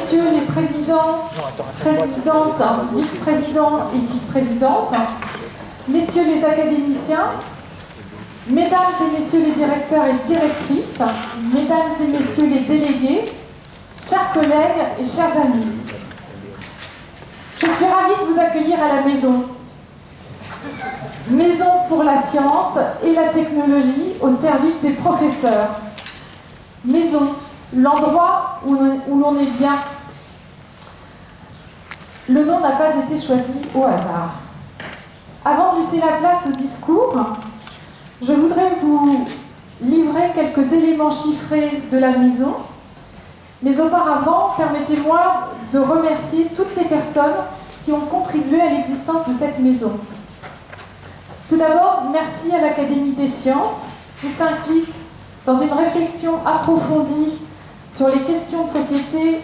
messieurs les présidents, présidentes, vice-présidents et vice-présidentes, messieurs les académiciens, mesdames et messieurs les directeurs et directrices, mesdames et messieurs les délégués, chers collègues et chers amis, je suis ravie de vous accueillir à la maison. Maison pour la science et la technologie au service des professeurs. Maison, l'endroit où l'on est bien. Le nom n'a pas été choisi au hasard. Avant de laisser la place au discours, je voudrais vous livrer quelques éléments chiffrés de la maison. Mais auparavant, permettez-moi de remercier toutes les personnes qui ont contribué à l'existence de cette maison. Tout d'abord, merci à l'Académie des sciences qui s'implique dans une réflexion approfondie sur les questions de société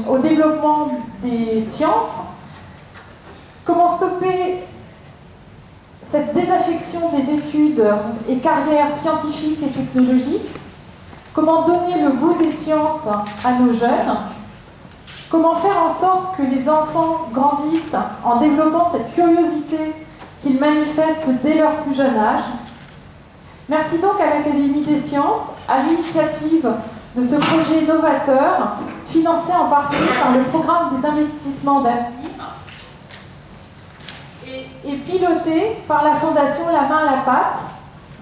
au développement des sciences. Comment stopper cette désaffection des études et carrières scientifiques et technologiques? Comment donner le goût des sciences à nos jeunes? Comment faire en sorte que les enfants grandissent en développant cette curiosité qu'ils manifestent dès leur plus jeune âge? Merci donc à l'Académie des sciences, à l'initiative de ce projet novateur, financé en partie par le programme des investissements d'avenir et piloté par la Fondation La Main à la Pâte,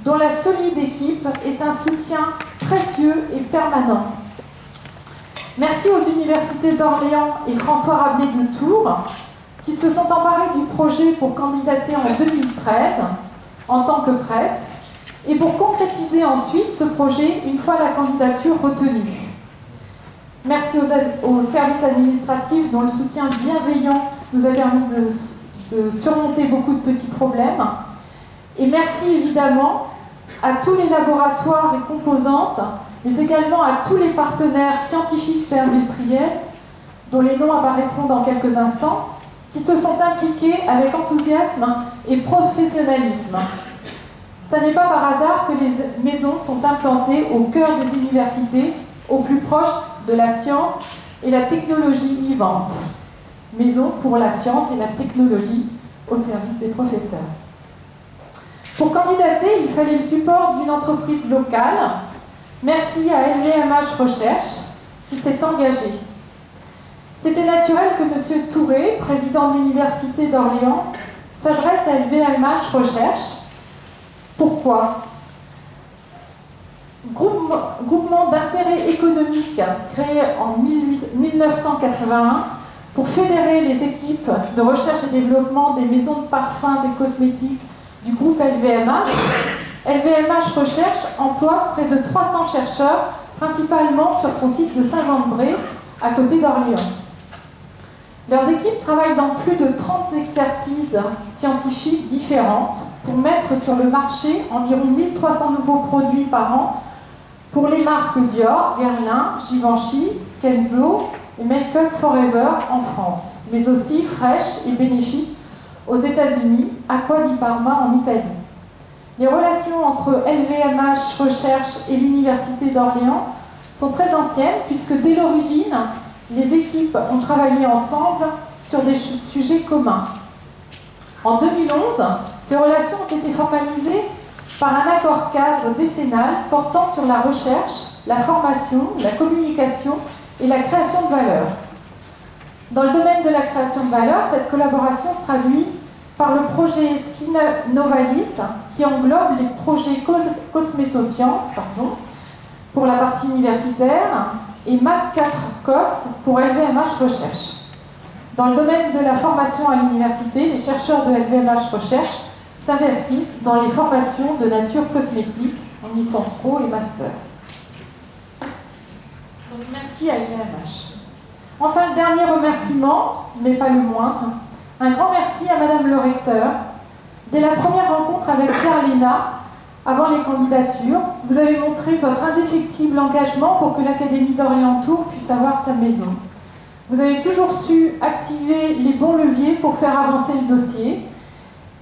dont la solide équipe est un soutien précieux et permanent. Merci aux universités d'Orléans et François Rabelais de Tours, qui se sont emparés du projet pour candidater en 2013 en tant que presse et pour concrétiser ensuite ce projet une fois la candidature retenue. Merci aux services administratifs dont le soutien bienveillant nous a permis de surmonter beaucoup de petits problèmes. Et merci évidemment à tous les laboratoires et composantes, mais également à tous les partenaires scientifiques et industriels, dont les noms apparaîtront dans quelques instants, qui se sont impliqués avec enthousiasme et professionnalisme. Ce n'est pas par hasard que les maisons sont implantées au cœur des universités, au plus proche de la science et la technologie vivante. Maison pour la science et la technologie au service des professeurs. Pour candidater, il fallait le support d'une entreprise locale. Merci à LVMH Recherche qui s'est engagé. C'était naturel que M. Touré, président de l'Université d'Orléans, s'adresse à LVMH Recherche. Pourquoi? Groupement d'intérêt économique créé en 1981 pour fédérer les équipes de recherche et développement des maisons de parfums et cosmétiques du groupe LVMH. LVMH Recherche emploie près de 300 chercheurs, principalement sur son site de Saint-Jean-de-Bray, à côté d'Orléans. Leurs équipes travaillent dans plus de 30 expertises scientifiques différentes pour mettre sur le marché environ 1300 nouveaux produits par an pour les marques Dior, Guerlain, Givenchy, Kenzo et Make Up Forever en France, mais aussi Fresh et Benefit aux États-Unis, Acqua di Parma en Italie. Les relations entre LVMH Recherche et l'Université d'Orléans sont très anciennes puisque dès l'origine, les équipes ont travaillé ensemble sur des sujets communs. En 2011, ces relations ont été formalisées par un accord cadre décennal portant sur la recherche, la formation, la communication et la création de valeur. Dans le domaine de la création de valeur, cette collaboration se traduit par le projet Skinovalis qui englobe les projets Cosmétosciences pour la partie universitaire et Math4Cos pour LVMH Recherche. Dans le domaine de la formation à l'université, les chercheurs de LVMH Recherche s'investissent dans les formations de nature cosmétique en licence pro et master. Donc merci à LVMH. Enfin, le dernier remerciement, mais pas le moindre, un grand merci à Madame le Recteur. Dès la première rencontre avec Pierre Léna, avant les candidatures, vous avez montré votre indéfectible engagement pour que l'Académie d'Orléans-Tours puisse avoir sa maison. Vous avez toujours su activer les bons leviers pour faire avancer le dossier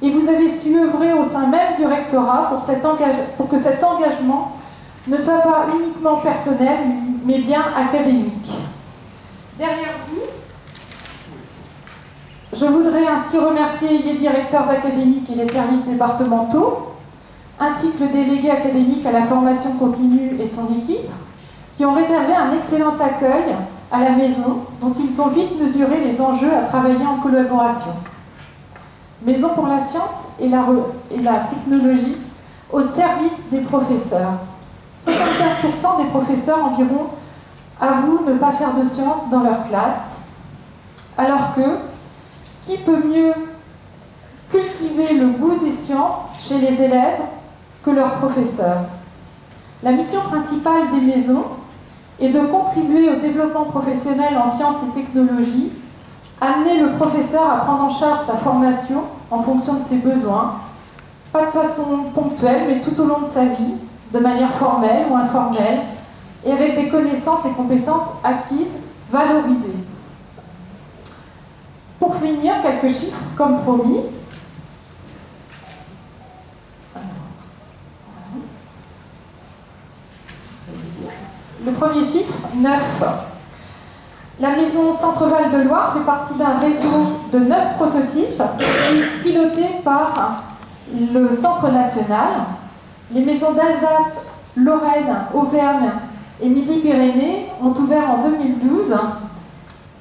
et vous avez su œuvrer au sein même du rectorat pour que cet engagement ne soit pas uniquement personnel, mais bien académique. Derrière vous, je voudrais ainsi remercier les directeurs académiques et les services départementaux, ainsi que le délégué académique à la formation continue et son équipe, qui ont réservé un excellent accueil à la maison, dont ils ont vite mesuré les enjeux à travailler en collaboration. Maison pour la science et la technologie au service des professeurs. 75% des professeurs environ avouent ne pas faire de sciences dans leur classe, alors que qui peut mieux cultiver le goût des sciences chez les élèves que leurs professeurs? La mission principale des maisons est de contribuer au développement professionnel en sciences et technologies, amener le professeur à prendre en charge sa formation en fonction de ses besoins, pas de façon ponctuelle, mais tout au long de sa vie, de manière formelle ou informelle, et avec des connaissances et compétences acquises, valorisées. Pour finir, quelques chiffres, comme promis. Le premier chiffre, 9. La maison Centre-Val de Loire fait partie d'un réseau de 9 prototypes pilotés par le Centre national. Les maisons d'Alsace, Lorraine, Auvergne et Midi-Pyrénées ont ouvert en 2012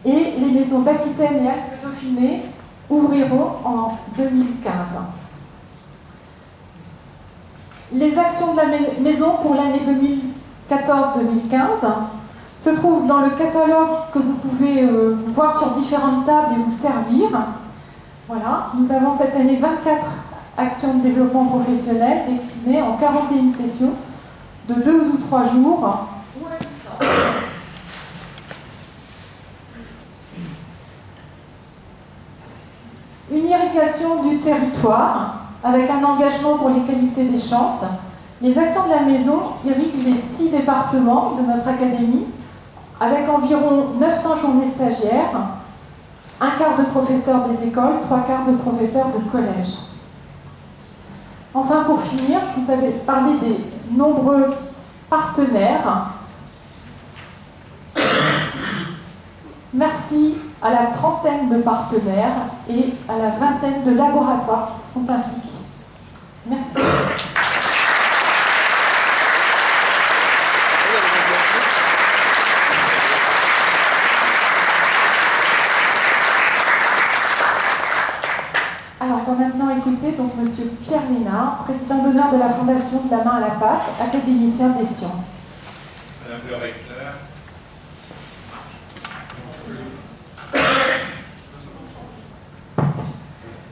et les maisons d'Aquitaine et Alpes-Dauphiné ouvriront en 2015. Les actions de la maison pour l'année 2014-2015 se trouvent dans le catalogue que vous pouvez voir sur différentes tables et vous servir. Voilà, nous avons cette année 24 actions de développement professionnel déclinées en 41 sessions de 2 ou 3 jours. Une irrigation du territoire avec un engagement pour les qualités des chances. Les actions de la maison irriguent les 6 départements de notre académie avec environ 900 journées stagiaires, un quart de professeurs des écoles, 3 quarts de professeurs de collège. Enfin, pour finir, je vous avais parlé des nombreux partenaires. Merci à la trentaine de partenaires et à la vingtaine de laboratoires qui se sont impliqués. Merci. Alors, on va maintenant écouter donc M. Pierre Lénard, président d'honneur de la Fondation de la main à la pâte, académicien des sciences. Madame le recteur,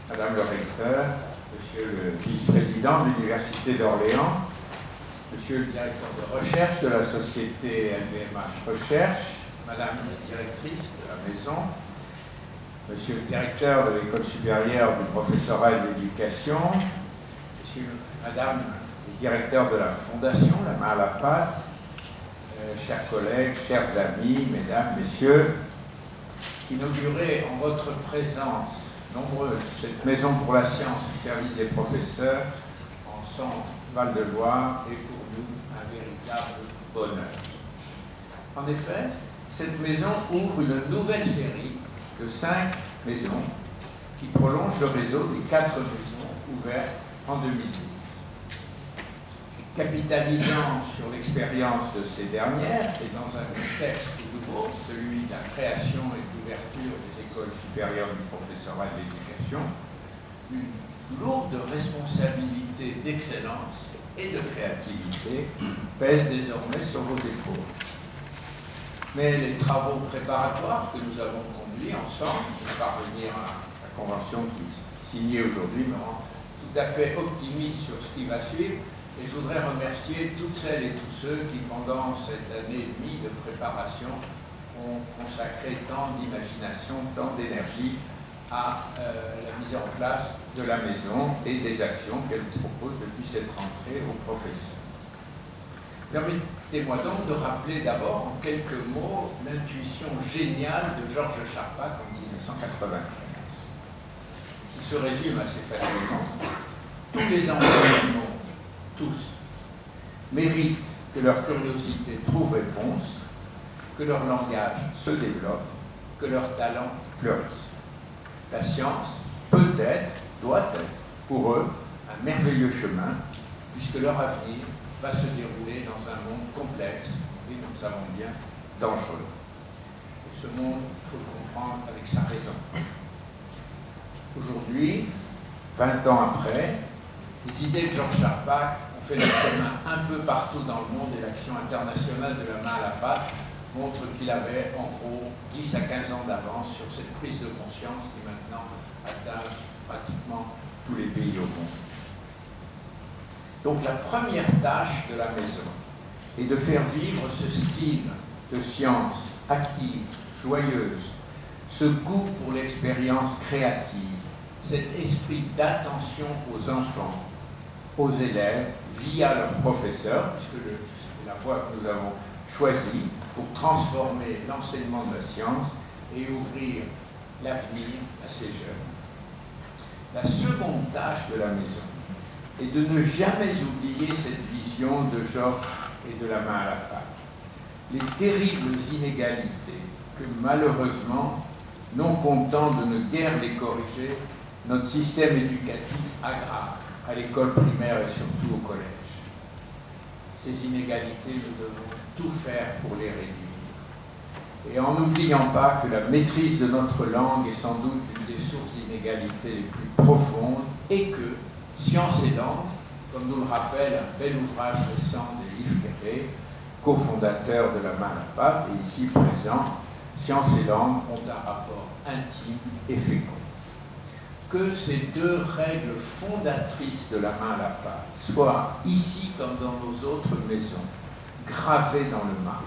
Madame le recteur, Monsieur le vice-président de l'Université d'Orléans, Monsieur le directeur de recherche de la société LVMH Recherche, Madame la directrice de la maison, Monsieur le directeur de l'École supérieure du professorat et de l'éducation, Madame le directeur de la Fondation, la main à la pâte, chers collègues, chers amis, mesdames, messieurs, inaugurez en votre présence nombreuse cette maison pour la science au service des professeurs en Centre-Val de Loire est pour nous un véritable bonheur. En effet, cette maison ouvre une nouvelle série de 5 maisons qui prolongent le réseau des 4 maisons ouvertes en 2012. Capitalisant sur l'expérience de ces dernières et dans un contexte nouveau, celui de la création et de l'ouverture des écoles supérieures du professorat et de l'éducation, une lourde responsabilité d'excellence et de créativité pèse désormais sur vos épaules. Mais les travaux préparatoires que nous avons conduits ensemble pour parvenir à la convention qui est signée aujourd'hui me rend tout à fait optimiste sur ce qui va suivre. Et je voudrais remercier toutes celles et tous ceux qui, pendant cette année et demie de préparation, ont consacré tant d'imagination, tant d'énergie à la mise en place de la maison et des actions qu'elle propose depuis cette rentrée aux professeurs. Permettez-moi donc de rappeler d'abord en quelques mots l'intuition géniale de Georges Charpak en 1995. Il se résume assez facilement. Tous les enfants du monde, tous, méritent que leur curiosité trouve réponse, que leur langage se développe, que leurs talents fleurissent. La science peut être, doit être, pour eux, un merveilleux chemin, puisque leur avenir va se dérouler dans un monde complexe et, nous le savons bien, dangereux. Et ce monde, il faut le comprendre avec sa raison. Aujourd'hui, 20 ans après, les idées de Georges Charpak ont fait le chemin un peu partout dans le monde et l'action internationale de la main à la pâte montre qu'il avait en gros 10 à 15 ans d'avance sur cette prise de conscience qui maintenant atteint pratiquement tous les pays au monde. Donc la première tâche de la maison est de faire vivre ce style de science active, joyeuse, ce goût pour l'expérience créative, cet esprit d'attention aux enfants, aux élèves, via leurs professeurs, puisque c'est la voie que nous avons choisie pour transformer l'enseignement de la science et ouvrir l'avenir à ces jeunes. La seconde tâche de la maison est de ne jamais oublier cette vision de Georges et de la main à la pâte. Les terribles inégalités que malheureusement, non content de ne guère les corriger, notre système éducatif aggrave à l'école primaire et surtout au collège. Ces inégalités, nous devons tout faire pour les réduire. Et en n'oubliant pas que la maîtrise de notre langue est sans doute une des sources d'inégalités les plus profondes et que Science et langue, comme nous le rappelle un bel ouvrage récent de Yves Quéré, cofondateur de la main à la pâte, et ici présent, Science et langue ont un rapport intime et fécond. Que ces deux règles fondatrices de la main à la pâte soient, ici comme dans nos autres maisons, gravées dans le marbre,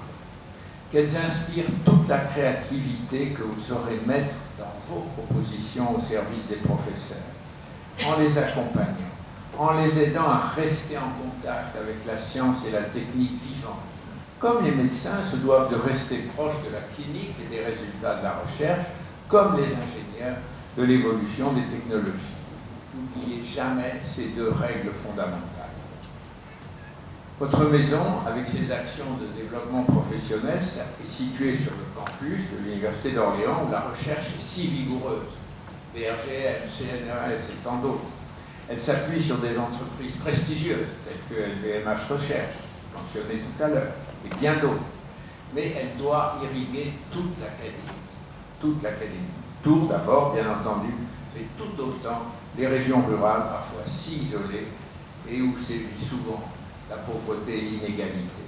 qu'elles inspirent toute la créativité que vous saurez mettre dans vos propositions au service des professeurs, en les accompagnant, en les aidant à rester en contact avec la science et la technique vivante, comme les médecins se doivent de rester proches de la clinique et des résultats de la recherche, comme les ingénieurs de l'évolution des technologies. N'oubliez jamais ces deux règles fondamentales. Votre maison, avec ses actions de développement professionnel, est située sur le campus de l'Université d'Orléans où la recherche est si vigoureuse. BRGM, CNRS et tant d'autres. Elle s'appuie sur des entreprises prestigieuses telles que LVMH Recherche, mentionné tout à l'heure, et bien d'autres. Mais elle doit irriguer toute l'académie. Toute l'académie. Tout d'abord, bien entendu, mais tout autant les régions rurales, parfois si isolées, et où sévit souvent la pauvreté et l'inégalité.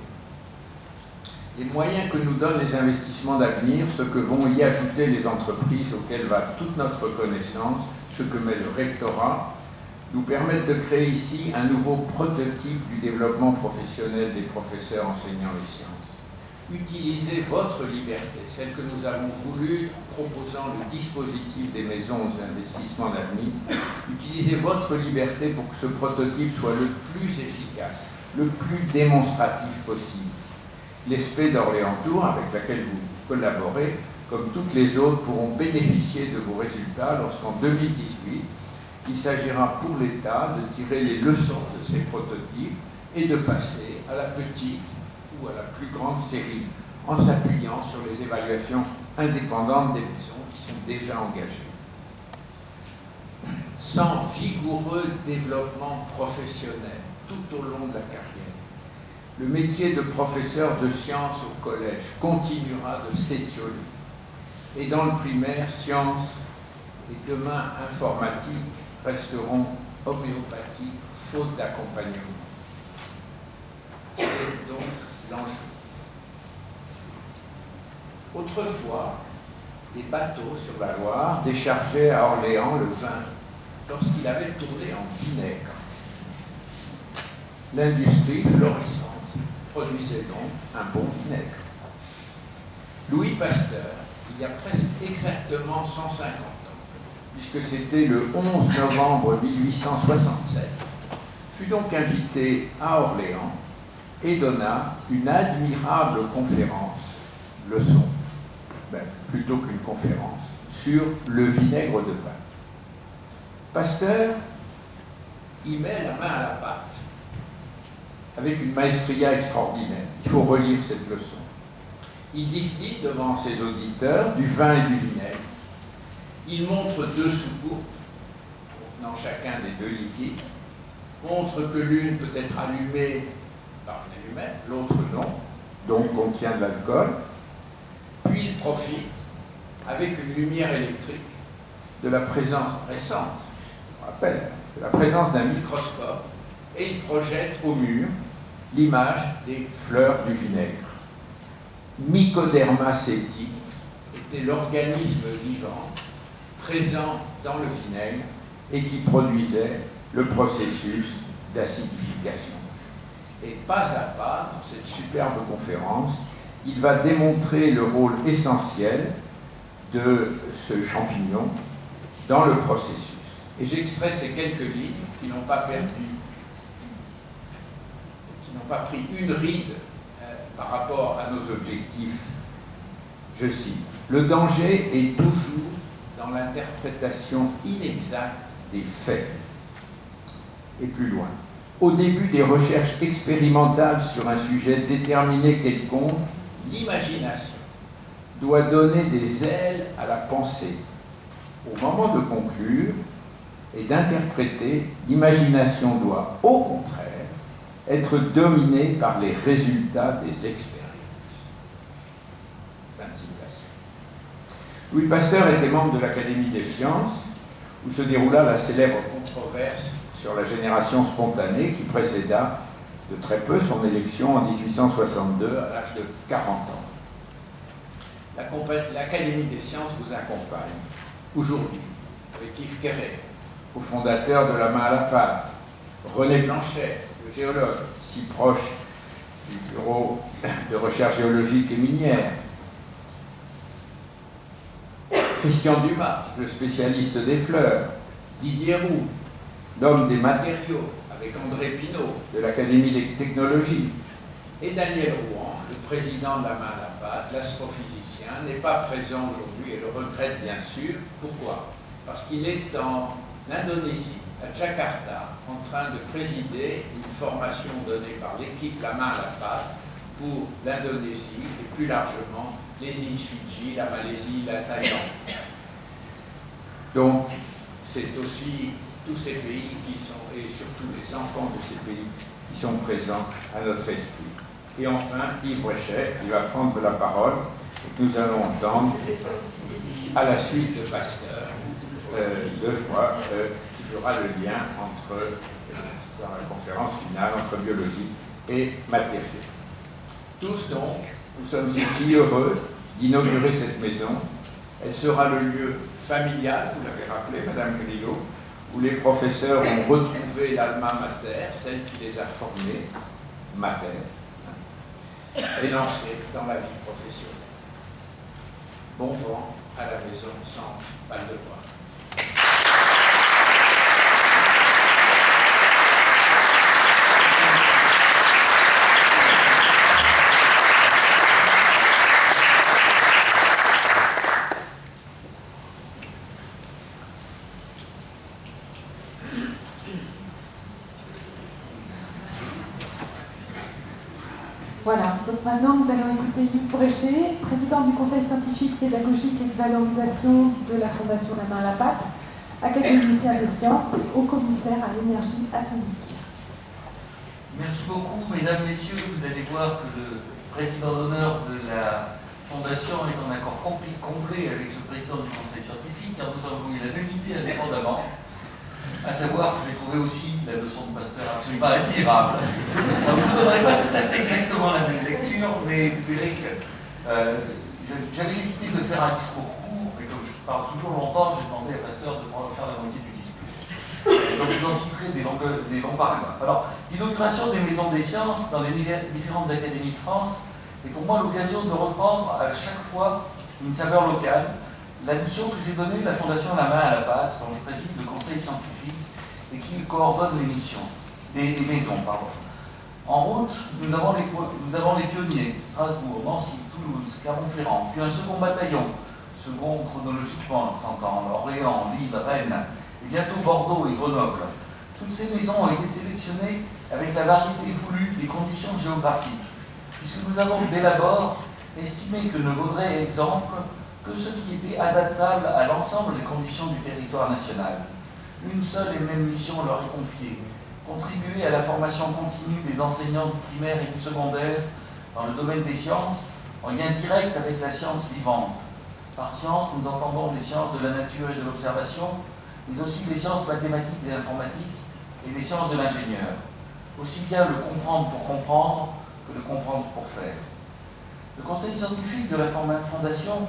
Les moyens que nous donnent les investissements d'avenir, ce que vont y ajouter les entreprises auxquelles va toute notre connaissance, ce que met le rectorat, nous permettent de créer ici un nouveau prototype du développement professionnel des professeurs enseignant les sciences. Utilisez votre liberté, celle que nous avons voulu en proposant le dispositif des maisons aux investissements d'avenir. Utilisez votre liberté pour que ce prototype soit le plus efficace, le plus démonstratif possible. L'ESPE d'Orléans-Tours, avec laquelle vous collaborez, comme toutes les autres, pourront bénéficier de vos résultats lorsqu'en 2018, il s'agira pour l'État de tirer les leçons de ces prototypes et de passer à la petite ou à la plus grande série, en s'appuyant sur les évaluations indépendantes des maisons qui sont déjà engagées. Sans vigoureux développement professionnel tout au long de la carrière, le métier de professeur de sciences au collège continuera de s'étioler. Et dans le primaire, sciences et demain informatique resteront homéopathiques, faute d'accompagnement. C'est donc l'enjeu. Autrefois, des bateaux sur la Loire déchargeaient à Orléans le vin lorsqu'il avait tourné en vinaigre. L'industrie florissante produisait donc un bon vinaigre. Louis Pasteur, il y a presque exactement 150 ans, puisque c'était le 11 novembre 1867, fut donc invité à Orléans et donna une admirable conférence, leçon, plutôt qu'une conférence, sur le vinaigre de vin. Pasteur y met la main à la pâte. avec une maestria extraordinaire. Il faut relire cette leçon. Il distille devant ses auditeurs du vin et du vinaigre. Il montre deux soucoupes, contenant chacun des deux liquides, montre que l'une peut être allumée par une allumette, l'autre non, donc contient de l'alcool. Puis il profite, avec une lumière électrique, de la présence récente, je rappelle, de la présence d'un microscope, et il projette au mur l'image des fleurs du vinaigre. Mycoderma septi était l'organisme vivant présent dans le vinaigre et qui produisait le processus d'acidification. Et pas à pas, dans cette superbe conférence, il va démontrer le rôle essentiel de ce champignon dans le processus. Et j'extrais ces quelques lignes qui n'ont pas perdu, qui n'ont pas pris une ride par rapport à nos objectifs. Je cite, « Le danger est toujours dans l'interprétation inexacte des faits. » Et plus loin, « Au début des recherches expérimentales sur un sujet déterminé quelconque, l'imagination doit donner des ailes à la pensée. Au moment de conclure et d'interpréter, l'imagination doit, au contraire, être dominée par les résultats des expériences. » Fin de citation. Louis Pasteur était membre de l'Académie des sciences, où se déroula la célèbre controverse sur la génération spontanée qui précéda de très peu son élection en 1862 à l'âge de 40 ans. L'Académie des sciences vous accompagne aujourd'hui avec Yves Quéré, cofondateur de La Main à la Pâte, René Blanchet, le géologue, si proche du Bureau de recherche géologique et minière, Christian Dumas, le spécialiste des fleurs, Didier Roux, l'homme des matériaux, avec André Pinault, de l'Académie des technologies, et Daniel Rouen, le président de La Main à la Pâte, l'astrophysicien, n'est pas présent aujourd'hui et le regrette bien sûr. Pourquoi? Parce qu'il est en Indonésie, à Jakarta, en train de présider une formation donnée par l'équipe La Main à la Pâte pour l'Indonésie et plus largement les îles Fidji, la Malaisie, la Thaïlande. Donc, c'est aussi tous ces pays qui sont, et surtout les enfants de ces pays, qui sont présents à notre esprit. Et enfin, Yves Bréchet, qui va prendre la parole, et que nous allons entendre à la suite de Pasteur, deux fois, qui fera le lien entre, dans la conférence finale, entre biologie et matériaux. Tous donc, nous sommes ici heureux d'inaugurer cette maison. Elle sera le lieu familial, vous l'avez rappelé, Madame Grillo, où les professeurs ont retrouvé l'alma mater, celle qui les a formés, mater, et lancés dans la vie professionnelle. Bon vent à la maison sans balle de bois. Voilà, donc maintenant nous allons écouter Yves Bréchet, président du Conseil scientifique, pédagogique et de valorisation de la Fondation La Main à la Pâte, académicien des sciences et haut commissaire à l'énergie atomique. Merci beaucoup, mesdames, messieurs. Vous allez voir que le président d'honneur de la Fondation est en accord complet avec le président du Conseil scientifique, car nous avons eu la même idée indépendamment. À savoir que j'ai trouvé aussi la leçon de Pasteur absolument admirable. Donc je ne donnerai pas tout à fait exactement la même lecture, mais vous verrez que j'avais décidé de faire un discours court, et comme je parle toujours longtemps, j'ai demandé à Pasteur de faire la moitié du discours. Donc je vous en citerai des longs paragraphes. Alors, l'inauguration des maisons des sciences dans les différentes académies de France est pour moi l'occasion de reprendre à chaque fois une saveur locale. La mission que j'ai donnée de la Fondation La Main à la Pâte, dont je préside le conseil scientifique et qui coordonne les missions, les maisons, pardon. En route, nous avons les pionniers, Strasbourg, Nancy, Toulouse, Clermont-Ferrand, puis un second bataillon, second chronologiquement, s'entend, Orléans, Lille, Rennes, et bientôt Bordeaux et Grenoble. Toutes ces maisons ont été sélectionnées avec la variété voulue des conditions géographiques, puisque nous avons dès l'abord estimé que ne vaudrait exemple que ce qui était adaptable à l'ensemble des conditions du territoire national. Une seule et même mission leur est confiée: contribuer à la formation continue des enseignants du primaire et du secondaire dans le domaine des sciences, en lien direct avec la science vivante. Par science, nous entendons les sciences de la nature et de l'observation, mais aussi les sciences mathématiques et informatiques et les sciences de l'ingénieur. Aussi bien le comprendre pour comprendre que le comprendre pour faire. Le conseil scientifique de la Fondation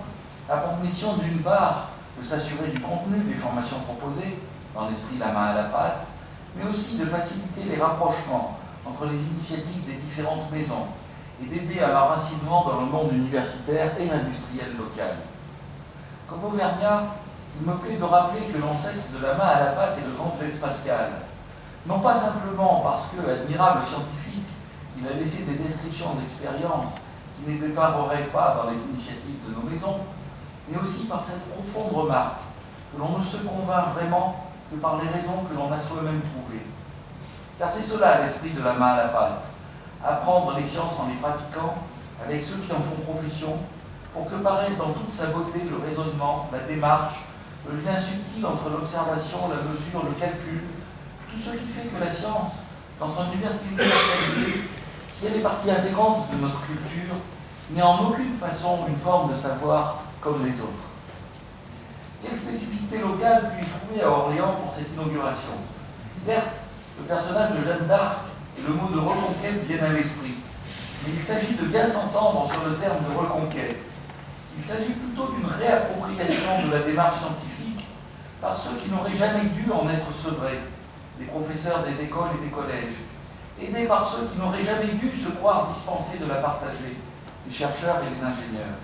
a pour mission d'une part de s'assurer du contenu des formations proposées, dans l'esprit la main à la pâte, mais aussi de faciliter les rapprochements entre les initiatives des différentes maisons et d'aider à l'enracinement dans le monde universitaire et industriel local. Comme auvergnat, il me plaît de rappeler que l'ancêtre de la main à la pâte est le grand Blaise Pascal, non pas simplement parce que, admirable scientifique, il a laissé des descriptions d'expériences qui ne dépareraient pas dans les initiatives de nos maisons, mais aussi par cette profonde remarque que l'on ne se convainc vraiment que par les raisons que l'on a soi-même trouvées. Car c'est cela l'esprit de la main à la pâte: apprendre les sciences en les pratiquant avec ceux qui en font profession, pour que paraisse dans toute sa beauté le raisonnement, la démarche, le lien subtil entre l'observation, la mesure, le calcul, tout ce qui fait que la science, dans son universalité, si elle est partie intégrante de notre culture, n'est en aucune façon une forme de savoir comme les autres. Quelle spécificité locale puis-je trouver à Orléans pour cette inauguration? Certes, le personnage de Jeanne d'Arc et le mot de reconquête viennent à l'esprit, mais il s'agit de bien s'entendre sur le terme de reconquête. Il s'agit plutôt d'une réappropriation de la démarche scientifique par ceux qui n'auraient jamais dû en être sevrés, les professeurs des écoles et des collèges, aidés par ceux qui n'auraient jamais dû se croire dispensés de la partager, les chercheurs et les ingénieurs.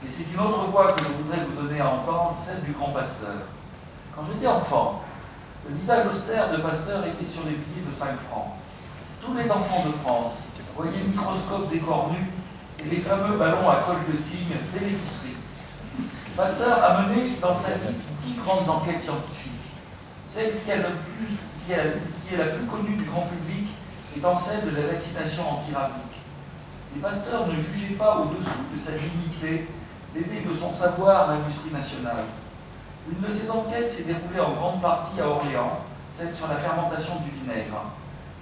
Et c'est une autre voix que je voudrais vous donner à entendre, celle du grand Pasteur. Quand j'étais enfant, le visage austère de Pasteur était sur les billets de 5 francs. Tous les enfants de France voyaient microscopes écornus et les fameux ballons à colle de cygne dès l'épicerie. Pasteur a mené dans sa vie 10 grandes enquêtes scientifiques. Celle qui est la plus connue du grand public étant celle de la vaccination antirabique. Mais Pasteur ne jugeait pas au-dessous de sa dignité d'aider de son savoir l'industrie nationale. Une de ses enquêtes s'est déroulée en grande partie à Orléans, celle sur la fermentation du vinaigre.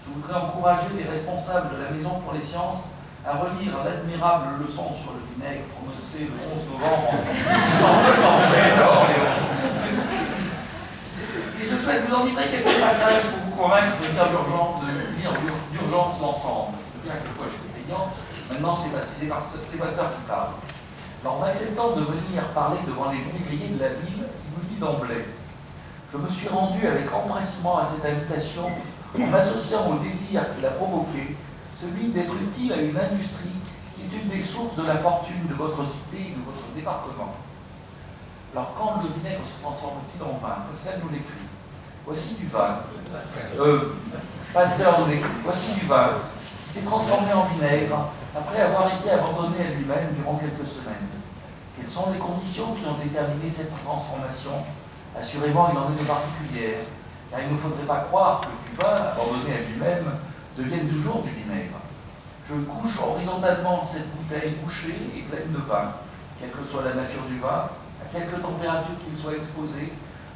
Je voudrais encourager les responsables de la Maison pour les sciences à relire l'admirable leçon sur le vinaigre prononcée le 11 novembre 1867 à Orléans. Et je souhaite vous en livrer quelques passages pour vous convaincre de lire d'urgence l'ensemble. C'est bien que quoi je suis payant. Maintenant, c'est Pasteur qui parle. Alors, en acceptant de venir parler devant les vinaigriers de la ville, il me dit d'emblée: je me suis rendu avec empressement à cette invitation en m'associant au désir qu'il a provoqué, celui d'être utile à une industrie qui est une des sources de la fortune de votre cité et de votre département. Alors, quand le vinaigre se transforme-t-il en vin? Pascal nous l'écrit. Voici du vin. Pasteur nous l'écrit. Voici du vin qui s'est transformé en vinaigre après avoir été abandonné à lui-même durant quelques semaines. Quelles sont les conditions qui ont déterminé cette transformation? Assurément, il en est de particulières, car il ne faudrait pas croire que du vin, abandonné à lui-même, devienne toujours du vinaigre. Je couche horizontalement cette bouteille bouchée et pleine de vin, quelle que soit la nature du vin, à quelque température qu'il soit exposé.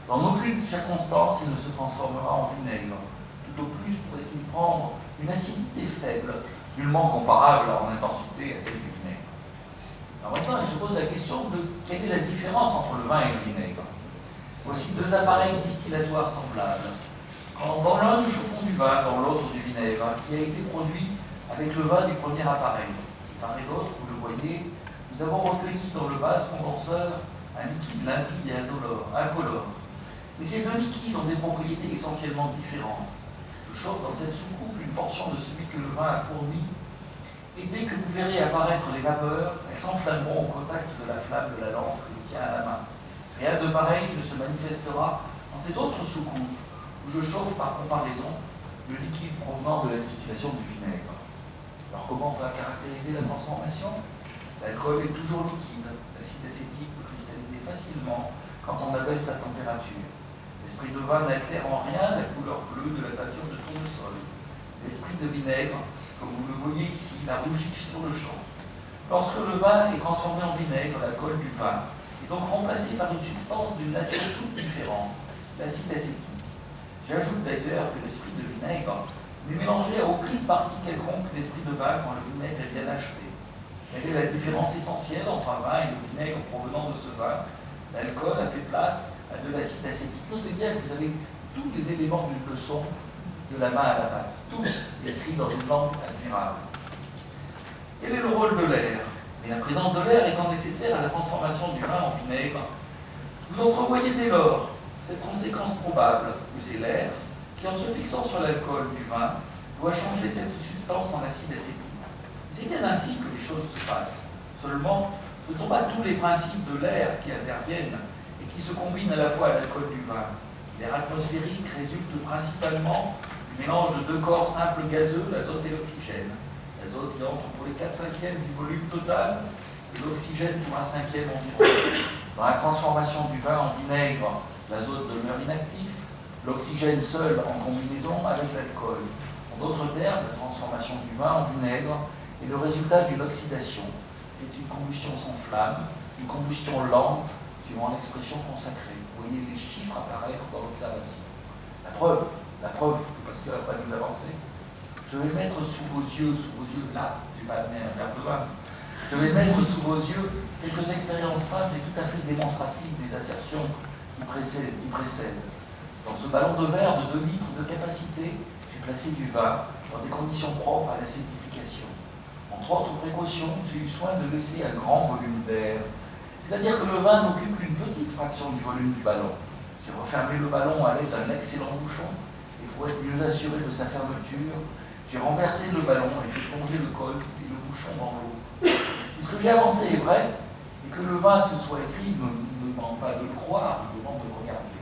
Dans aucune circonstance, il ne se transformera en vinaigre. Tout au plus pourrait-il prendre une acidité faible, nullement comparable en intensité à celle du vinaigre. Alors maintenant, il se pose la question de quelle est la différence entre le vin et le vinaigre. Voici deux appareils distillatoires semblables. Dans l'un, nous chauffons du vin, dans l'autre du vinaigre, qui a été produit avec le vin du premier appareil. De part et d'autre, vous le voyez, nous avons recueilli dans le vase condenseur un liquide limpide et incolore. Mais ces deux liquides ont des propriétés essentiellement différentes. Je chauffe dans cette soucoupe une portion de celui que le vin a fourni, et dès que vous verrez apparaître les vapeurs, elles s'enflammeront au contact de la flamme de la lampe que je tiens à la main. Rien de pareil ne se manifestera dans cette autre soucoupe, où je chauffe par comparaison le liquide provenant de la distillation du vinaigre. Alors comment on va caractériser la transformation? L'alcool est toujours liquide, l'acide acétique peut cristalliser facilement quand on abaisse sa température. L'esprit de vin n'altère en rien la couleur bleue de la teinture de tournesol. L'esprit de vinaigre, comme vous le voyez ici, la rougit sur le champ. Lorsque le vin est transformé en vinaigre, l'alcool du vin est donc remplacé par une substance d'une nature toute différente, l'acide acétique. J'ajoute d'ailleurs que l'esprit de vinaigre n'est mélangé à aucune partie quelconque d'esprit de vin quand le vinaigre est bien achevé. Quelle est la différence essentielle entre un vin et le vinaigre provenant de ce vin? L'alcool a fait place à de l'acide acétique. Notez bien que vous avez tous les éléments d'une leçon de la main à la pâte, tous écrits dans une langue admirable. Quel est le rôle de l'air? Mais la présence de l'air étant nécessaire à la transformation du vin en vinaigre, vous entrevoyez dès lors cette conséquence probable que c'est l'air qui, en se fixant sur l'alcool du vin, doit changer cette substance en acide acétique. C'est bien ainsi que les choses se passent. Seulement, ce ne sont pas tous les principes de l'air qui interviennent et qui se combinent à la fois à l'alcool du vin. L'air atmosphérique résulte principalement du mélange de deux corps simples gazeux, l'azote et l'oxygène. L'azote qui entre pour les 4/5 du volume total et l'oxygène pour 1/5 environ. Dans la transformation du vin en vinaigre, l'azote demeure inactif, l'oxygène seul en combinaison avec l'alcool. En d'autres termes, la transformation du vin en vinaigre est le résultat d'une oxydation. C'est une combustion sans flamme, une combustion lente, suivant l'expression consacrée. Vous voyez les chiffres apparaître dans l'observation. La preuve que Pascal n'a pas dû avancer. Je vais mettre sous vos yeux là, je n'ai pas amené un verre de vin. Je vais mettre sous vos yeux quelques expériences simples et tout à fait démonstratives des assertions qui précèdent. Dans ce ballon de verre de 2 litres de capacité, j'ai placé du vin dans des conditions propres à l'acidification. Entre autres précautions, j'ai eu soin de laisser un grand volume d'air. C'est-à-dire que le vin n'occupe qu'une petite fraction du volume du ballon. J'ai refermé le ballon à l'aide d'un excellent bouchon, et pour être mieux assuré de sa fermeture, j'ai renversé le ballon et fait plonger le col et le bouchon dans l'eau. Si ce que j'ai avancé est vrai, et que le vin se soit écrit, ne me demande pas de le croire, me demande de le regarder.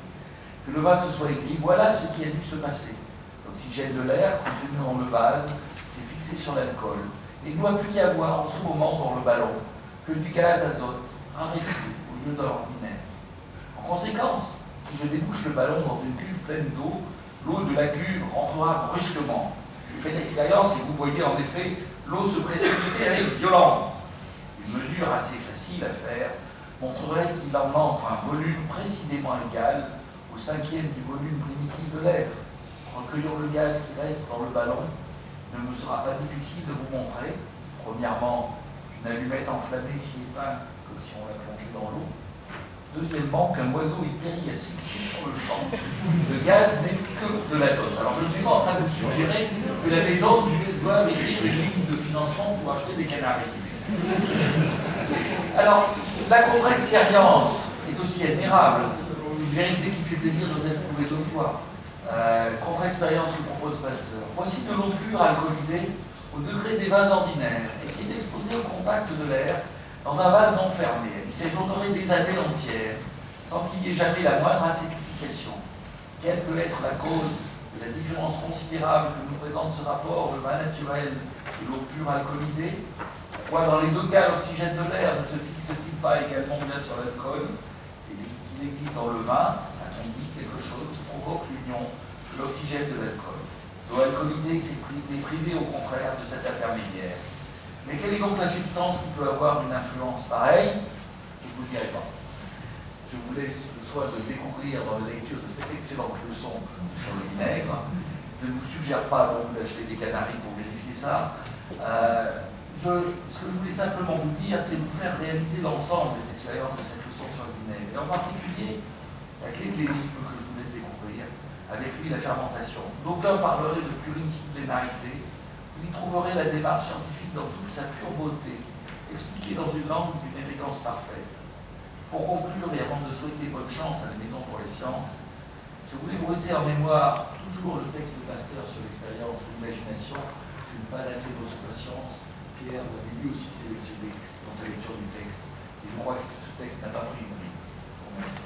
Que le vin se soit écrit, voilà ce qui a dû se passer. L'oxygène de l'air contenu dans le vase s'est fixé sur l'alcool. Il ne doit plus y avoir en ce moment dans le ballon que du gaz azote, raréfié au lieu d'un vinaigre. En conséquence, si je débouche le ballon dans une cuve pleine d'eau, l'eau de la cuve rentrera brusquement. Je fais l'expérience et vous voyez en effet l'eau se précipiter avec violence. Une mesure assez facile à faire montrerait qu'il en entre un volume précisément égal au 5e du volume primitif de l'air. Recueillant le gaz qui reste dans le ballon, il ne me sera pas difficile de vous montrer, premièrement, qu'une allumette enflammée s'y éteint comme si on la plongeait dans l'eau. Deuxièmement, qu'un oiseau y périt asphyxié sur le champ. Le gaz n'est que de l'azote. Alors je ne suis pas en train de vous suggérer que la maison doit écrire une ligne de financement pour acheter des canaris. Alors, la contre-expérience est aussi admirable. Une vérité qui fait plaisir doit être prouvée 2 fois. Contre-expérience que propose Pasteur. Voici de l'eau pure alcoolisée au degré des vins ordinaires et qui est exposée au contact de l'air dans un vase non fermé. Il séjournerait des années entières sans qu'il n'y ait jamais la moindre acidification. Quelle peut être la cause de la différence considérable que nous présente ce rapport de vin naturel et l'eau pure alcoolisée? Pourquoi dans les 2 cas l'oxygène de l'air ne se fixe-t-il pas également bien sur l'alcool? C'est qu'il existe dans le vin, a-t-on dit, quelque chose qui provoque l'union de l'oxygène de l'alcool. L'eau alcoolisée est privée au contraire de cet intermédiaire. Mais quelle est donc la substance qui peut avoir une influence pareille? Je ne vous le dirai pas. Je vous laisse le soin de découvrir dans la lecture de cette excellente leçon sur le vinaigre. Je ne vous suggère pas donc d'acheter des canaris pour vérifier ça. Ce que je voulais simplement vous dire, c'est vous faire réaliser l'ensemble des expériences de cette leçon sur le vinaigre. Et en particulier, la clé de l'énigme que je vous laisse découvrir, avec lui la fermentation. D'aucuns parleraient de pluridisciplinarité. Vous y trouverez la démarche scientifique dans toute sa pure beauté, expliquée dans une langue d'une élégance parfaite. Pour conclure, et avant de souhaiter bonne chance à la Maison pour les Sciences, je voulais vous laisser en mémoire toujours le texte de Pasteur sur l'expérience et l'imagination. Je ne vais pas lasser votre patience. Pierre l'avait lui aussi sélectionné dans sa lecture du texte. Et je crois que ce texte n'a pas pris une rime. Merci.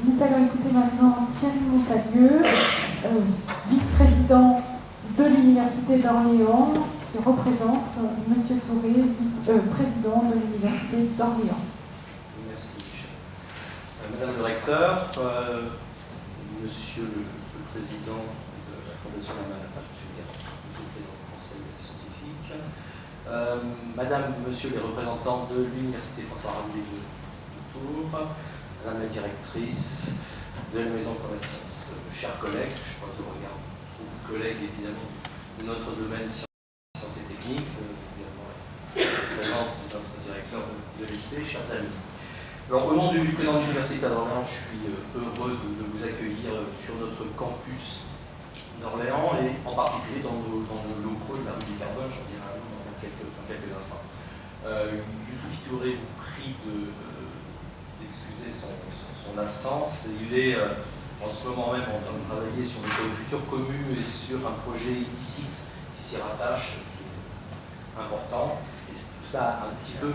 Nous allons écouter maintenant Thierry Montagneux, vice-président de l'Université d'Orléans, qui représente M. Touré, président de l'Université d'Orléans. Merci, Michel. Madame le recteur, Monsieur le président de la Fondation Lamartine, Monsieur le président du Conseil scientifique, Madame, Monsieur les représentants de l'Université François Rabelais de Tours, Madame la directrice de la Maison pour la Science, chers collègues, je crois que je regarde vous collègues évidemment de notre domaine sciences et techniques, évidemment la présence de notre directeur de l'ESP, chers amis. Alors, au nom du président de l'Université d'Orléans, je suis heureux de vous accueillir sur notre campus d'Orléans et en particulier dans nos locaux de la rue du Carbone, j'en dirai un mot dans quelques instants. Youssouphi Touré vous prie d'excuser son absence. Il est en ce moment même en train de travailler sur notre future commune et sur un projet illicite qui s'y rattache, qui est important. Et tout ça a un petit peu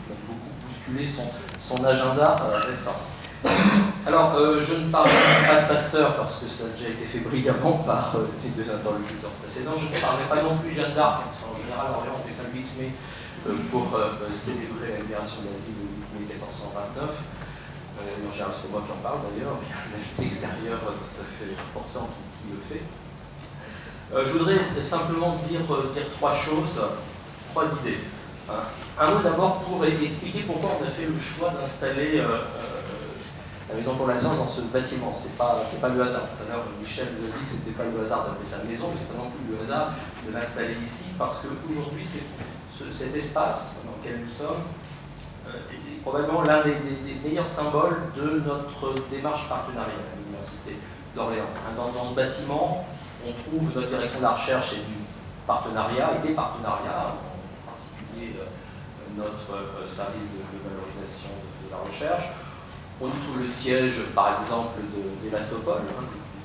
beaucoup bousculé son agenda récent. Alors, je ne parlerai pas de Pasteur parce que ça a déjà été fait brillamment par les deux interlocuteurs précédents. Je ne parlerai pas non plus Jeanne d'Arc, parce qu'en général, Orléans fait ça le 8 mai pour célébrer la libération de la ville le 8 mai 1429. En général, c'est moi qui en parle d'ailleurs, mais il y a un invité extérieur tout à fait important qui le fait. Je voudrais simplement dire trois choses, trois idées. Un mot d'abord pour expliquer pourquoi on a fait le choix d'installer la Maison pour la Science dans ce bâtiment. C'est pas le hasard. Tout à l'heure, Michel nous a dit que c'était pas le hasard d'appeler ça maison, mais c'est pas non plus le hasard de l'installer ici, parce qu'aujourd'hui, cet espace dans lequel nous sommes est probablement l'un des meilleurs symboles de notre démarche partenariale à l'Université d'Orléans. Dans ce bâtiment, on trouve notre direction de la recherche et du partenariat, et des partenariats, en particulier notre service de valorisation de la recherche. On y trouve le siège, par exemple, d'Elastopol, du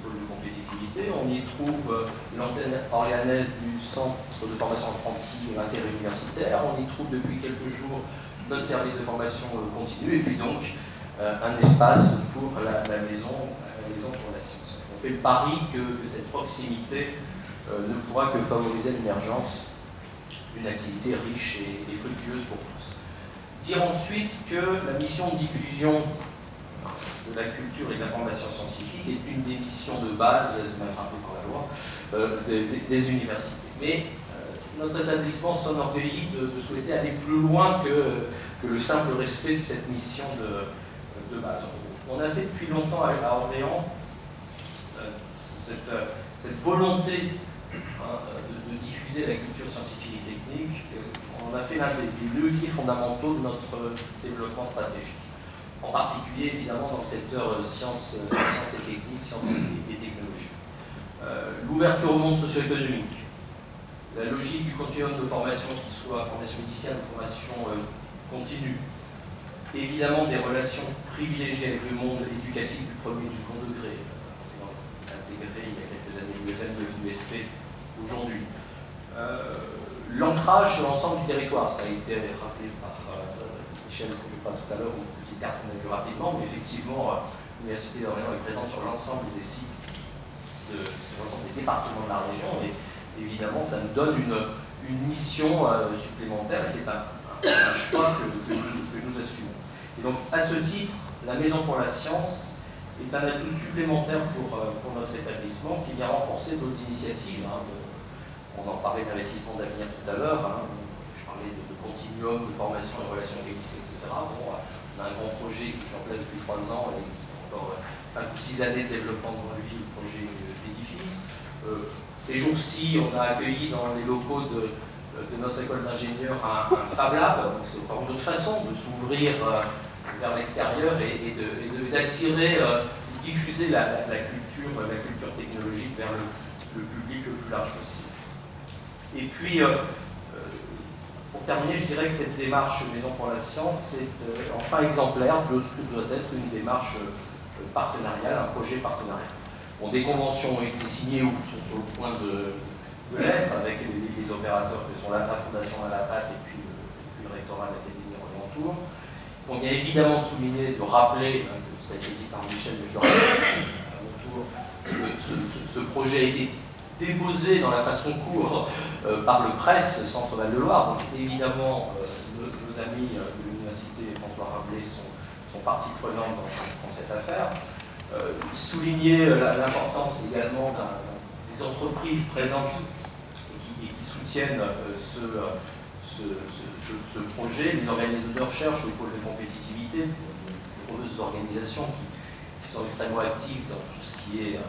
pôle de compétitivité. On y trouve l'antenne orléanaise du centre de formation apprentis interuniversitaire. On y trouve depuis quelques jours notre service de formation continue. Et puis donc, un espace pour la maison pour la science. On fait le pari que cette proximité ne pourra que favoriser l'émergence d'une activité riche et fructueuse pour tous. Dire ensuite que la mission de diffusion de la culture et de la formation scientifique est une des missions de base, c'est même rappelé par la loi, des universités. Mais notre établissement s'enorgueillit de souhaiter aller plus loin que le simple respect de cette mission de base. On a fait depuis longtemps à Orléans cette volonté de diffuser la culture scientifique et technique. On a fait l'un des leviers fondamentaux de notre développement stratégique. En particulier, évidemment, dans le secteur sciences et techniques, sciences et technologies. L'ouverture au monde socio-économique, la logique du continuum de formation, qui soit formation initiale ou formation continue, évidemment des relations privilégiées avec le monde éducatif du premier et du second degré, intégré il y a quelques années l'UFM de l'USP aujourd'hui. L'ancrage sur l'ensemble du territoire, ça a été rappelé par Michel, que je parle tout à l'heure, ou petite carte qu'on a vu rapidement, mais effectivement, l'Université d'Orléans est présente sur l'ensemble des sites, sur l'ensemble des départements de la région, et évidemment, ça nous donne une mission supplémentaire, et c'est un choix que nous assumons. Et donc, à ce titre, la Maison pour la Science est un atout supplémentaire pour notre établissement qui vient renforcer d'autres initiatives. On en parlait d'investissement d'avenir tout à l'heure. Je parlais de continuum de formation et relations avec les lycées, etc. Bon, on a un grand projet qui se met en place depuis 3 ans et encore 5 ou 6 années de développement devant lui, le projet d'édifice. Ces jours-ci, on a accueilli dans les locaux de notre école d'ingénieurs un Fab Lab. Donc c'est encore une autre façon de s'ouvrir vers l'extérieur et d'attirer, de diffuser la culture technologique vers le public le plus large possible. Et puis, pour terminer, je dirais que cette démarche Maison pour la Science est enfin exemplaire de ce que doit être une démarche partenariale, un projet partenarial. Bon, des conventions ont été signées ou sont sur le point de l'être avec les opérateurs que sont la Fondation à la PAC et puis le rectorat de l'Académie Orléans-Tours. On y a évidemment souligné, de rappeler, que ça a été dit par Michel, mais je le rappelle à mon tour, que ce projet a été déposé dans la façon court par le Presse Centre Val-de-Loire. Donc évidemment, nos amis de l'université François Rabelais sont partie prenante dans cette affaire. Souligner l'importance également des entreprises présentes et qui soutiennent ce projet, les organismes de recherche, les pôles de compétitivité, de nombreuses organisations qui sont extrêmement actives dans tout ce qui est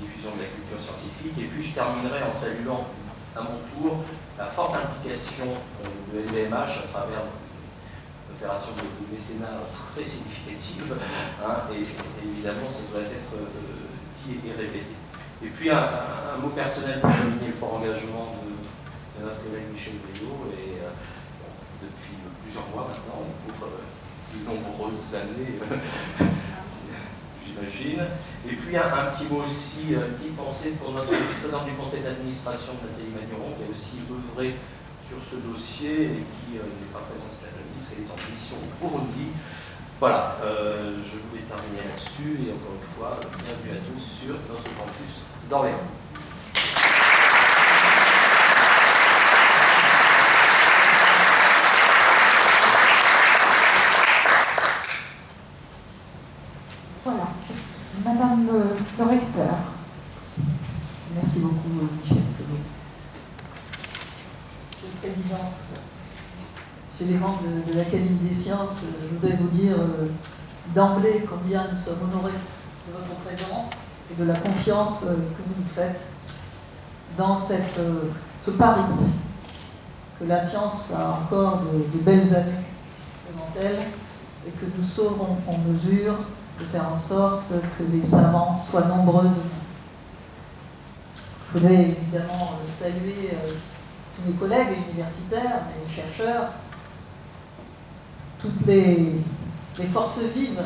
diffusion de la culture scientifique. Et puis je terminerai en saluant à mon tour la forte implication de LVMH à travers une opération de mécénat très significative, hein, et évidemment ça doit être dit et répété. Et puis un mot personnel pour souligner le fort engagement de notre collègue Michel Briot, et depuis plusieurs mois maintenant, et pour de nombreuses années, j'imagine. Et puis un petit mot aussi, une petite pensée pour notre vice-présidente du conseil d'administration, Nathalie Magneron, qui a aussi œuvré sur ce dossier et qui n'est pas présente cette après-midi, parce qu'elle est en mission au Burundi. Voilà, je voulais terminer là-dessus, et encore une fois, bienvenue à tous sur notre campus d'Orléans. Voilà, Madame le recteur. Merci beaucoup, Michel Fellow. Monsieur le Président, Monsieur les membres de l'Académie des sciences, je voudrais vous dire d'emblée combien nous sommes honorés de votre présence et de la confiance que vous nous faites dans ce pari que la science a encore de belles années devant elle et que nous serons en mesure de faire en sorte que les savants soient nombreux demain. Je voudrais évidemment saluer tous mes collègues universitaires, les chercheurs, toutes les forces vives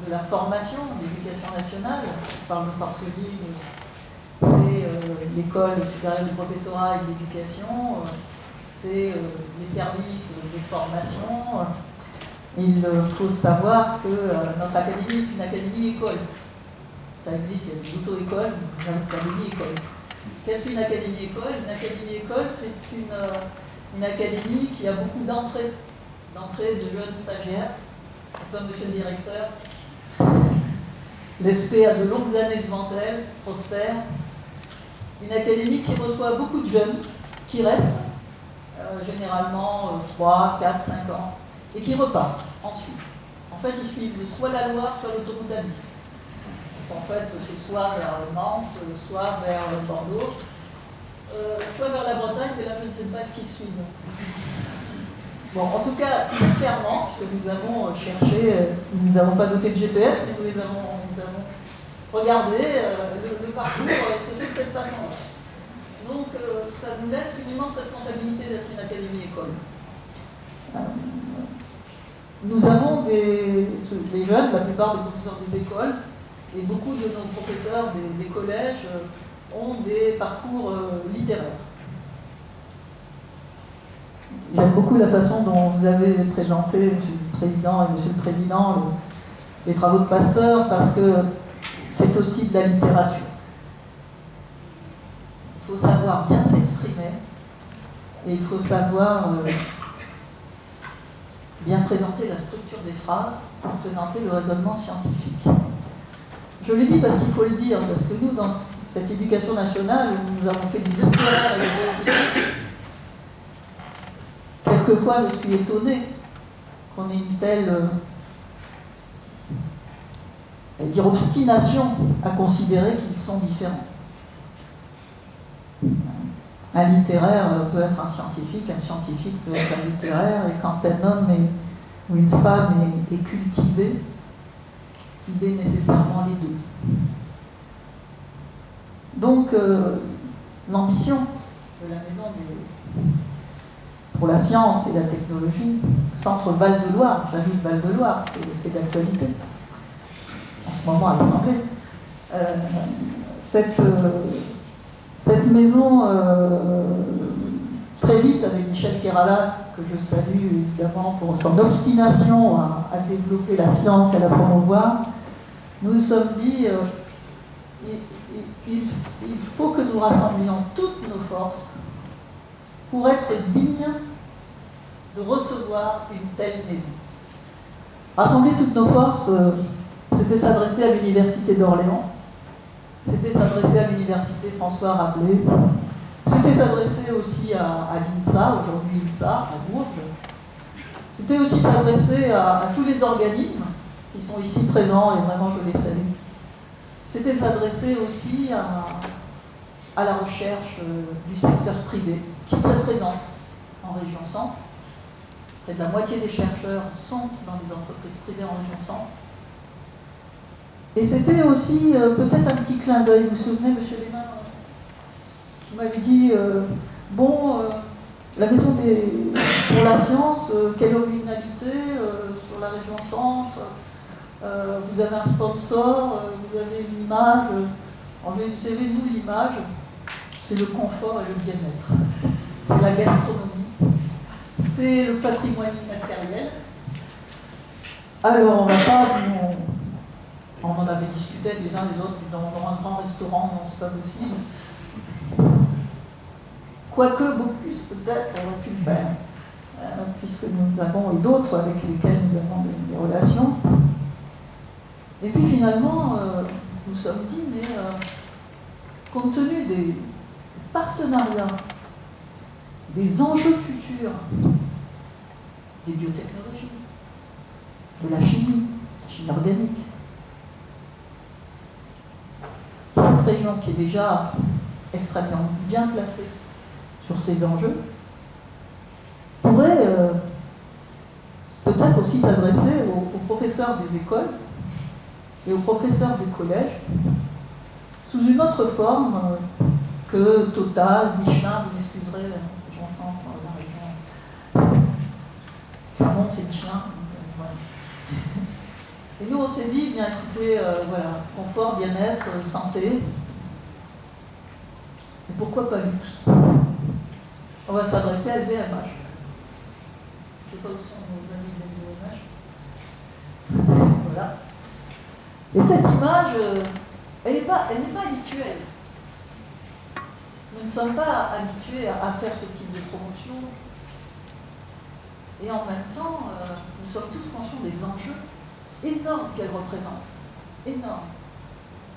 de la formation, de l'éducation nationale. Je parle de forces vives, c'est l'école supérieure du professorat et de l'éducation, c'est les services de formation. Il faut savoir que notre académie est une académie-école. Ça existe, il y a des auto-écoles, mais une académie-école. Qu'est-ce qu'une académie-école? Une académie-école, c'est une académie qui a beaucoup d'entrées de jeunes stagiaires, comme monsieur le directeur. L'ESP a de longues années devant elle, prospère. Une académie qui reçoit beaucoup de jeunes, qui restent, généralement 3, 4, 5 ans, et qui repartent ensuite. En fait, ils suivent soit la Loire, soit l'autoroute A10. En fait, c'est soit vers Nantes, soit vers Bordeaux, soit vers la Bretagne, mais là, je ne sais pas ce qu'ils suivent. Bon, en tout cas, clairement, puisque nous avons cherché, nous n'avons pas noté de GPS, mais nous avons regardé, le parcours se fait de cette façon-là. Donc, ça nous laisse une immense responsabilité d'être une académie-école. Nous avons des jeunes, la plupart des professeurs des écoles, et beaucoup de nos professeurs des collèges ont des parcours littéraires. J'aime beaucoup la façon dont vous avez présenté, Monsieur le Président et Monsieur le Président, les travaux de Pasteur, parce que c'est aussi de la littérature. Il faut savoir bien s'exprimer et il faut savoir bien présenter la structure des phrases pour présenter le raisonnement scientifique. Je le dis parce qu'il faut le dire, parce que nous, dans cette éducation nationale, où nous avons fait du littéraire et des scientifiques, quelquefois je suis étonnée qu'on ait une telle obstination à considérer qu'ils sont différents. Un littéraire peut être un scientifique peut être un littéraire, et quand un homme ou une femme est cultivé, il est nécessairement les deux. Donc, l'ambition de la Maison pour la science et la technologie, Centre Val-de-Loire, j'ajoute Val-de-Loire, c'est d'actualité, en ce moment à l'Assemblée. Cette maison, très vite, avec Michel Kerala, que je salue évidemment pour son obstination à développer la science et à la promouvoir, nous nous sommes dit, il faut que nous rassemblions toutes nos forces pour être dignes de recevoir une telle maison. Rassembler toutes nos forces, c'était s'adresser à l'Université d'Orléans, c'était s'adresser à l'Université François Rabelais, c'était s'adresser aussi à l'INSA, aujourd'hui INSA, à Bourges. C'était aussi s'adresser à tous les organismes qui sont ici présents, et vraiment je les salue. C'était s'adresser aussi à la recherche du secteur privé, qui est très présente en région centre. Près de la moitié des chercheurs sont dans les entreprises privées en région centre. Et c'était aussi peut-être un petit clin d'œil. Vous vous souvenez, M. Léman, vous m'avez dit, la maison pour la science, quelle originalité sur la région centre, vous avez un sponsor, vous avez une image. Vous savez, nous, l'image, c'est le confort et le bien-être. C'est la gastronomie, c'est le patrimoine immatériel. Alors, on va pas on en avait discuté les uns les autres dans un grand restaurant, non, c'est pas possible. Quoique Bocuse, peut-être, aurait pu le faire, puisque nous avons, et d'autres avec lesquels nous avons des relations. Et puis finalement, nous sommes dit, mais compte tenu des partenariats, des enjeux futurs, des biotechnologies, de la chimie organique, cette région qui est déjà extrêmement bien placée sur ces enjeux, pourrait peut-être aussi s'adresser aux professeurs des écoles et aux professeurs des collèges sous une autre forme que Total, Michelin, vous m'excuserez, j'entends dans la région. Clermont, c'est Michelin. Voilà. Et nous, on s'est dit, bien écoutez, voilà, confort, bien-être, santé. Et pourquoi pas luxe? On va s'adresser à LVMH. Je ne sais pas où sont nos amis de LVMH. Voilà. Et cette image, elle n'est pas habituelle. Nous ne sommes pas habitués à faire ce type de promotion. Et en même temps, nous sommes tous conscients des enjeux énormes qu'elle représente. Énormes.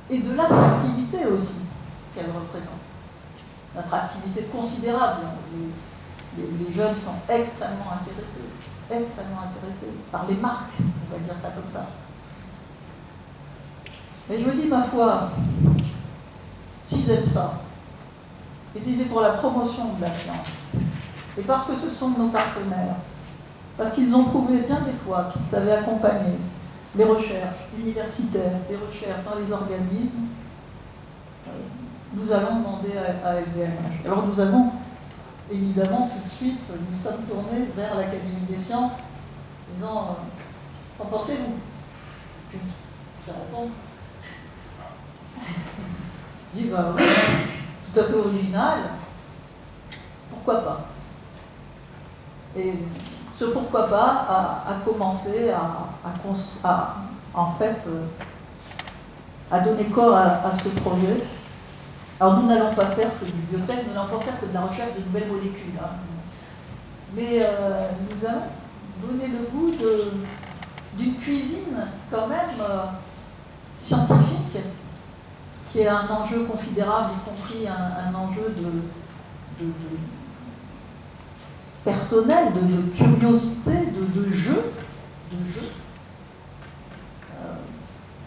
Et de l'attractivité aussi qu'elle représente. L'attractivité considérable. Les jeunes sont extrêmement intéressés par les marques, on va dire ça comme ça. Mais je me dis, ma foi, s'ils aiment ça, et si c'est pour la promotion de la science, et parce que ce sont nos partenaires, parce qu'ils ont prouvé bien des fois qu'ils savaient accompagner les recherches universitaires, les recherches dans les organismes, nous allons demander à LVMH. Alors nous avons, évidemment, tout de suite, nous sommes tournés vers l'Académie des sciences, disant, qu'en pensez-vous? Puis, je réponds. Je dis, oui, tout à fait original, pourquoi pas? Et ce pourquoi pas a commencé à donner corps à ce projet. Alors nous n'allons pas faire que du biotech, nous n'allons pas faire que de la recherche de nouvelles molécules. Hein. Mais nous allons donner le goût d'une cuisine quand même scientifique, qui est un enjeu considérable, y compris un enjeu de personnel, de curiosité, de jeu.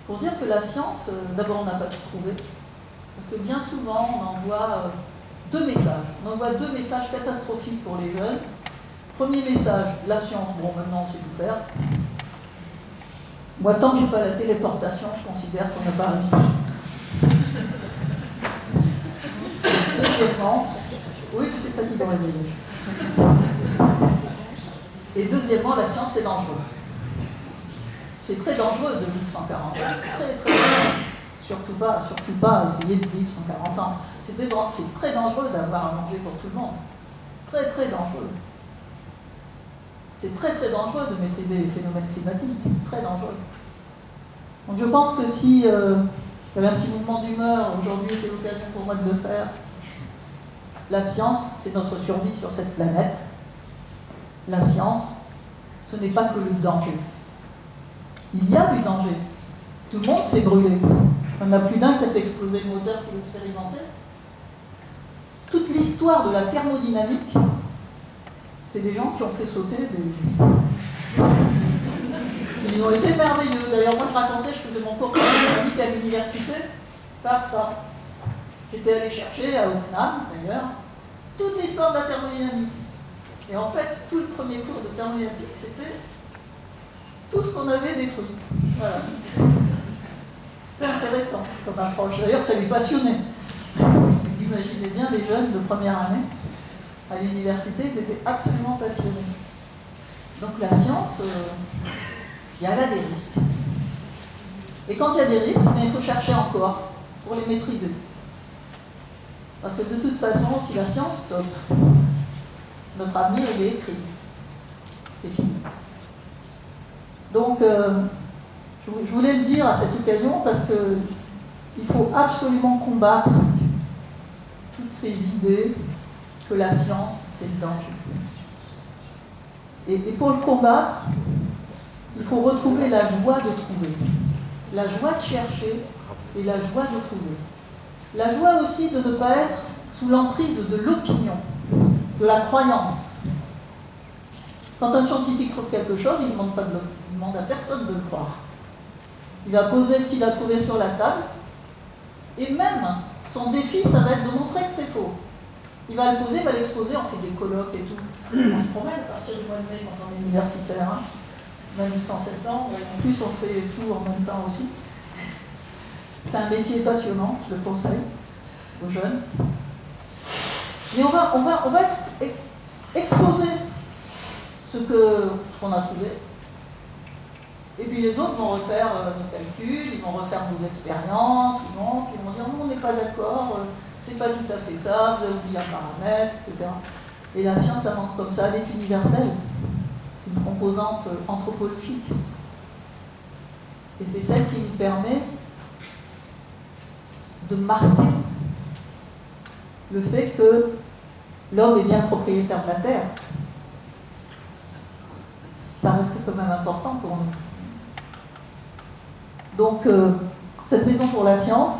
Pour dire que la science, d'abord on n'a pas tout trouvé, parce que bien souvent on envoie deux messages. On envoie deux messages catastrophiques pour les jeunes. Premier message, la science, bon maintenant on sait tout faire. Moi tant que j'ai pas la téléportation, je considère qu'on n'a pas réussi. Deuxièmement, oui, c'est fatigant les voyages. Et deuxièmement, la science c'est dangereux. C'est très dangereux de vivre 140 ans. Très dangereux. Surtout pas essayer de vivre 140 ans. C'est très dangereux d'avoir à manger pour tout le monde. Très dangereux. C'est très dangereux de maîtriser les phénomènes climatiques. Très dangereux. Donc je pense que si J'avais un petit mouvement d'humeur, aujourd'hui c'est l'occasion pour moi de le faire. La science, c'est notre survie sur cette planète. La science, ce n'est pas que le danger. Il y a du danger. Tout le monde s'est brûlé. Il n'y en a plus d'un qui a fait exploser le moteur pour l'expérimenter. Toute l'histoire de la thermodynamique, c'est des gens qui ont fait sauter des... Ils ont été merveilleux. D'ailleurs, moi, je racontais, je faisais mon cours de thermodynamique à l'université par ça. J'étais allé chercher à CNAM, d'ailleurs, toute l'histoire de la thermodynamique. Et en fait, tout le premier cours de thermodynamique, c'était tout ce qu'on avait détruit. Voilà. C'était intéressant comme approche. D'ailleurs, ça les passionnait. Vous imaginez bien les jeunes de première année à l'université, ils étaient absolument passionnés. Donc la science, il y a là des risques. Et quand il y a des risques, il faut chercher encore pour les maîtriser. Parce que de toute façon, si la science stoppe, notre avenir il est écrit. C'est fini. Donc, je voulais le dire à cette occasion parce qu'il faut absolument combattre toutes ces idées que la science, c'est le danger. Et pour le combattre, il faut retrouver la joie de trouver, la joie de chercher et la joie de trouver. La joie aussi de ne pas être sous l'emprise de l'opinion, de la croyance. Quand un scientifique trouve quelque chose, il ne demande à personne de le croire. Il va poser ce qu'il a trouvé sur la table, et même son défi, ça va être de montrer que c'est faux. Il va le poser, il va l'exposer, on fait des colloques et tout. On se promène à partir du mois de mai quand on est universitaire, hein. Même jusqu'en septembre, et en plus on fait tout en même temps aussi. C'est un métier passionnant, je le conseille aux jeunes. Mais on va exposer ce qu'on a trouvé. Et puis les autres vont refaire nos calculs, ils vont refaire nos expériences, puis ils vont dire non, on n'est pas d'accord, c'est pas tout à fait ça, vous avez oublié un paramètre, etc. Et la science avance comme ça, elle est universelle. C'est une composante anthropologique. Et c'est celle qui nous permet de marquer le fait que l'homme est bien propriétaire de la Terre. Ça reste quand même important pour nous. Donc, cette maison pour la science,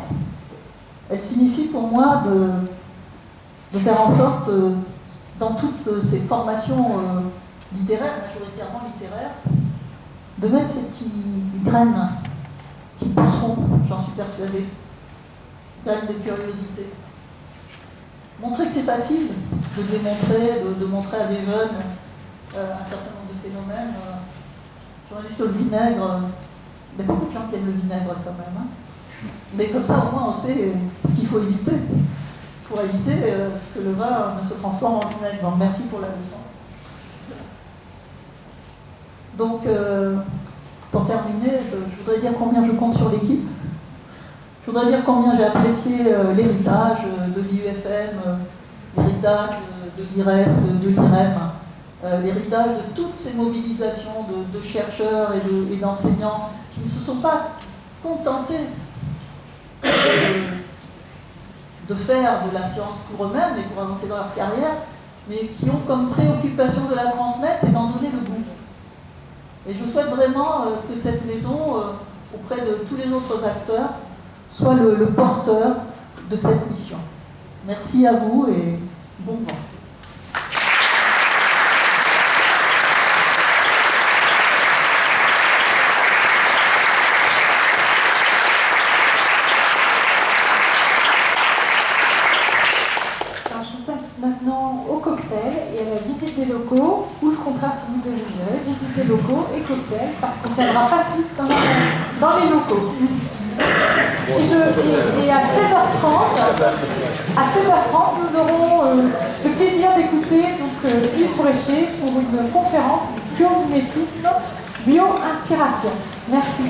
elle signifie pour moi de faire en sorte, dans toutes ces formations littéraires, majoritairement littéraires, de mettre ces petites graines qui pousseront, j'en suis persuadée, graines de curiosité. Montrer que c'est facile de démontrer, de montrer à des jeunes un certain nombre de phénomènes. J'aurais dit sur le vinaigre, il y a beaucoup de gens qui aiment le vinaigre quand même. Hein. Mais comme ça, au moins, on sait ce qu'il faut éviter pour éviter que le vin ne se transforme en vinaigre. Donc, merci pour la leçon. Donc, pour terminer, je voudrais dire combien je compte sur l'équipe. Je voudrais dire combien j'ai apprécié l'héritage de l'IUFM, l'héritage de l'IRES, de l'IREM, l'héritage de toutes ces mobilisations de chercheurs et d'enseignants qui ne se sont pas contentés de faire de la science pour eux-mêmes et pour avancer dans leur carrière, mais qui ont comme préoccupation de la transmettre et d'en donner le goût. Et je souhaite vraiment que cette maison, auprès de tous les autres acteurs, soit le porteur de cette mission. Merci à vous et bon vent. Alors, je vous invite maintenant au cocktail et à la visite des locaux, ou le contraire si vous désirez, visite des locaux et cocktail, parce qu'on ne tiendra pas tous dans les locaux. Et à 16h30, nous aurons le plaisir d'écouter Yves Bréchet pour une conférence biomimétisme, bio-inspiration. Merci.